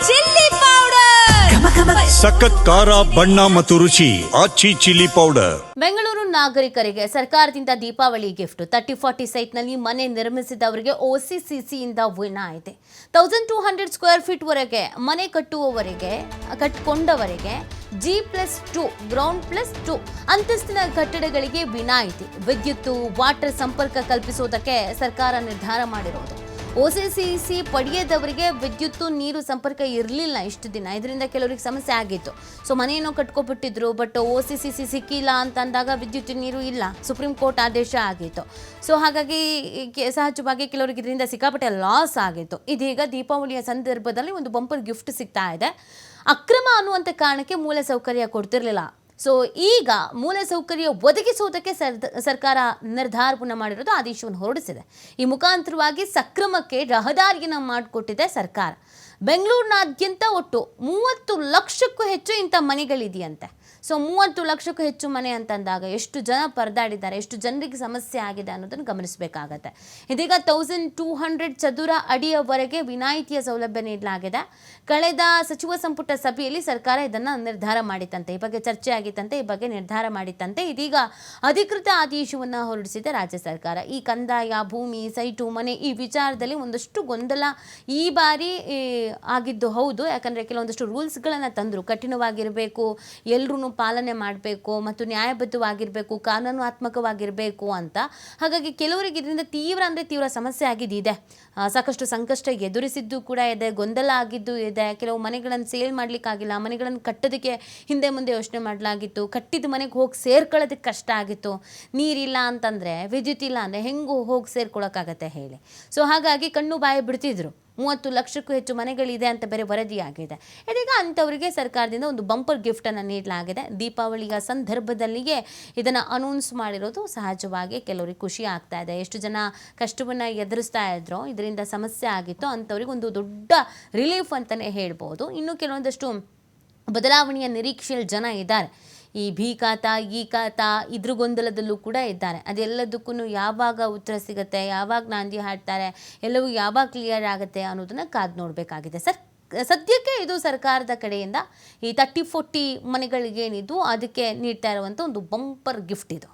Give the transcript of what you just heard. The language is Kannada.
ಚಿಲ್ಲಿ ಪೌಡರ್, ಸಖತ್ ಖಾರ ಬಣ್ಣ ಮತ್ತು ರುಚಿ ಆಚಿ ಚಿಲ್ಲಿ ಪೌಡರ್. ಬೆಂಗಳೂರು ನಾಗರಿಕರಿಗೆ ಸರ್ಕಾರದಿಂದ ದೀಪಾವಳಿ ಗಿಫ್ಟ್. 30-40 ಸೈಟ್ನಲ್ಲಿ ಮನೆ ನಿರ್ಮಿಸಿದವರಿಗೆ OCCCಯಿಂದ ವಿನಾಯಿತಿ. 1200 ಸ್ಕ್ವೇರ್ ಫೀಟ್ ವರೆಗೆ ಮನೆ ಕಟ್ಟಿಕೊಂಡವರಿಗೆ G+2 ಗ್ರೌಂಡ್+2 ಅಂತಸ್ತಿನ ಕಟ್ಟಡಗಳಿಗೆ ವಿನಾಯಿತಿ. ವಿದ್ಯುತ್ ವಾಟರ್ ಸಂಪರ್ಕ ಕಲ್ಪಿಸುವುದಕ್ಕೆ ಸರ್ಕಾರ ನಿರ್ಧಾರ ಮಾಡಿರೋದು. OCCC ಪಡೆಯದವರಿಗೆ ವಿದ್ಯುತ್ ನೀರು ಸಂಪರ್ಕ ಇರಲಿಲ್ಲ ಇಷ್ಟು ದಿನ. ಇದರಿಂದ ಕೆಲವರಿಗೆ ಸಮಸ್ಯೆ ಆಗಿತ್ತು. ಸೊ ಮನೆಯನ್ನು ಕಟ್ಕೊಬಿಟ್ಟಿದ್ರು, ಬಟ್ OCCC ಸಿಕ್ಕಿಲ್ಲ ಅಂತಂದಾಗ ವಿದ್ಯುತ್ ನೀರು ಇಲ್ಲ, ಸುಪ್ರೀಂ ಕೋರ್ಟ್ ಆದೇಶ ಆಗಿತ್ತು. ಸೊ ಹಾಗಾಗಿ ಸಹಜವಾಗಿ ಕೆಲವರಿಗೆ ಇದರಿಂದ ಸಿಕ್ಕಾಪಟ್ಟೆ ಲಾಸ್ ಆಗಿತ್ತು. ಇದೀಗ ದೀಪಾವಳಿಯ ಸಂದರ್ಭದಲ್ಲಿ ಒಂದು ಬಂಪರ್ ಗಿಫ್ಟ್ ಸಿಗ್ತಾ ಇದೆ. ಅಕ್ರಮ ಅನ್ನುವಂಥ ಕಾರಣಕ್ಕೆ ಮೂಲ ಸೌಕರ್ಯ ಕೊಡ್ತಿರ್ಲಿಲ್ಲ. ಸೊ ಈಗ ಮೂಲಸೌಕರ್ಯ ಒದಗಿಸುವುದಕ್ಕೆ ಸರ್ಕಾರ ನಿರ್ಧಾರವನ್ನು ಮಾಡಿರೋದು, ಆದೇಶವನ್ನು ಹೊರಡಿಸಿದೆ. ಈ ಮುಖಾಂತರವಾಗಿ ಸಕ್ರಮಕ್ಕೆ ರಹದಾರಿಯನ್ನು ಮಾಡಿಕೊಟ್ಟಿದೆ ಸರ್ಕಾರ. ಬೆಂಗಳೂರಿನಾದ್ಯಂತ ಒಟ್ಟು 30 ಲಕ್ಷಕ್ಕೂ ಹೆಚ್ಚು ಇಂಥ ಮನೆಗಳಿದೆಯಂತೆ. ಸೊ 30 ಲಕ್ಷಕ್ಕೂ ಹೆಚ್ಚು ಮನೆ ಅಂತಂದಾಗ ಎಷ್ಟು ಜನ ಪರದಾಡಿದ್ದಾರೆ, ಎಷ್ಟು ಜನರಿಗೆ ಸಮಸ್ಯೆ ಆಗಿದೆ ಅನ್ನೋದನ್ನು ಗಮನಿಸಬೇಕಾಗತ್ತೆ. ಇದೀಗ 1200 ಚದುರ ಅಡಿಯವರೆಗೆ ವಿನಾಯಿತಿಯ ಸೌಲಭ್ಯ ನೀಡಲಾಗಿದೆ. ಕಳೆದ ಸಚಿವ ಸಂಪುಟ ಸಭೆಯಲ್ಲಿ ಸರ್ಕಾರ ಇದನ್ನು ನಿರ್ಧಾರ ಮಾಡಿತ್ತಂತೆ. ಈ ಬಗ್ಗೆ ಚರ್ಚೆ ಆಗಿತ್ತಂತೆ, ಈ ಬಗ್ಗೆ ನಿರ್ಧಾರ ಮಾಡಿತ್ತಂತೆ. ಇದೀಗ ಅಧಿಕೃತ ಆದೇಶವನ್ನು ಹೊರಡಿಸಿದೆ ರಾಜ್ಯ ಸರ್ಕಾರ. ಈ ಕಂದಾಯ, ಭೂಮಿ, ಸೈಟು, ಮನೆ ಈ ವಿಚಾರದಲ್ಲಿ ಒಂದಷ್ಟು ಗೊಂದಲ ಈ ಬಾರಿ ಆಗಿದ್ದು ಹೌದು. ಯಾಕಂದರೆ ಕೆಲವೊಂದಷ್ಟು ರೂಲ್ಸ್ಗಳನ್ನು ತಂದರು. ಕಠಿಣವಾಗಿರಬೇಕು, ಎಲ್ಲರೂ ಪಾಲನೆ ಮಾಡಬೇಕು ಮತ್ತು ನ್ಯಾಯಬದ್ಧವಾಗಿರಬೇಕು, ಕಾನೂನಾತ್ಮಕವಾಗಿರಬೇಕು ಅಂತ. ಹಾಗಾಗಿ ಕೆಲವರಿಗೆ ಇದರಿಂದ ತೀವ್ರ ಸಮಸ್ಯೆ ಆಗಿದ್ದಿದೆ. ಸಾಕಷ್ಟು ಸಂಕಷ್ಟ ಎದುರಿಸಿದ್ದು ಕೂಡ ಇದೆ, ಗೊಂದಲ ಆಗಿದ್ದು ಇದೆ. ಕೆಲವು ಮನೆಗಳನ್ನು ಸೇಲ್ ಮಾಡಲಿಕ್ಕಾಗಿಲ್ಲ, ಮನೆಗಳನ್ನು ಕಟ್ಟೋದಕ್ಕೆ ಹಿಂದೆ ಮುಂದೆ ಯೋಚನೆ ಮಾಡಲಾಗಿತ್ತು. ಕಟ್ಟಿದ ಮನೆಗೆ ಹೋಗಿ ಸೇರ್ಕೊಳ್ಳೋದಕ್ಕೆ ಕಷ್ಟ ಆಗಿತ್ತು. ನೀರಿಲ್ಲ ಅಂತಂದರೆ, ವಿದ್ಯುತ್ ಇಲ್ಲ ಅಂದರೆ ಹೆಂಗೂ ಹೋಗಿ ಸೇರ್ಕೊಳ್ಳೋಕ್ಕಾಗತ್ತೆ ಹೇಳಿ. ಸೊ ಹಾಗಾಗಿ ಕಣ್ಣು ಬಾಯಿ ಬಿಡ್ತಿದ್ರು. 30 ಲಕ್ಷಕ್ಕೂ ಹೆಚ್ಚು ಮನೆಗಳಿದೆ ಅಂತ ಬೇರೆ ವರದಿಯಾಗಿದೆ. ಇದೀಗ ಅಂಥವರಿಗೆ ಸರ್ಕಾರದಿಂದ ಒಂದು ಬಂಪರ್ ಗಿಫ್ಟನ್ನು ನೀಡಲಾಗಿದೆ. ದೀಪಾವಳಿಯ ಸಂದರ್ಭದಲ್ಲಿಯೇ ಇದನ್ನು ಅನೌನ್ಸ್ ಮಾಡಿರೋದು ಸಹಜವಾಗಿ ಕೆಲವರಿಗೆ ಖುಷಿ ಆಗ್ತಾ ಇದೆ. ಎಷ್ಟು ಜನ ಕಷ್ಟವನ್ನು ಎದುರಿಸ್ತಾ ಇದ್ರೋ, ಇದರಿಂದ ಸಮಸ್ಯೆ ಆಗಿತ್ತು, ಅಂಥವ್ರಿಗೆ ಒಂದು ದೊಡ್ಡ ರಿಲೀಫ್ ಅಂತಲೇ ಹೇಳ್ಬೋದು. ಇನ್ನು ಕೆಲವೊಂದಷ್ಟು ಬದಲಾವಣೆಯ ನಿರೀಕ್ಷೆಯಲ್ಲಿ ಜನ ಇದ್ದಾರೆ. ಈ ಭೀ ಖಾತಾ, ಈ ಖಾತಾ ಇದ್ರ ಗೊಂದಲದಲ್ಲೂ ಕೂಡ ಇದ್ದಾರೆ. ಅದೆಲ್ಲದಕ್ಕೂ ಯಾವಾಗ ಉತ್ತರ ಸಿಗುತ್ತೆ, ಯಾವಾಗ ನಾಂದಿ ಹಾಡ್ತಾರೆ, ಎಲ್ಲವೂ ಯಾವಾಗ ಕ್ಲಿಯರ್ ಆಗುತ್ತೆ ಅನ್ನೋದನ್ನು ಕಾದು ನೋಡಬೇಕಾಗಿದೆ. ಸದ್ಯಕ್ಕೆ ಇದು ಸರ್ಕಾರದ ಕಡೆಯಿಂದ ಈ 30-40 ಮನೆಗಳಿಗೇನಿದ್ದು ಅದಕ್ಕೆ ನೀಡ್ತಾ ಇರುವಂಥ ಒಂದು ಬಂಪರ್ ಗಿಫ್ಟ್ ಇದು.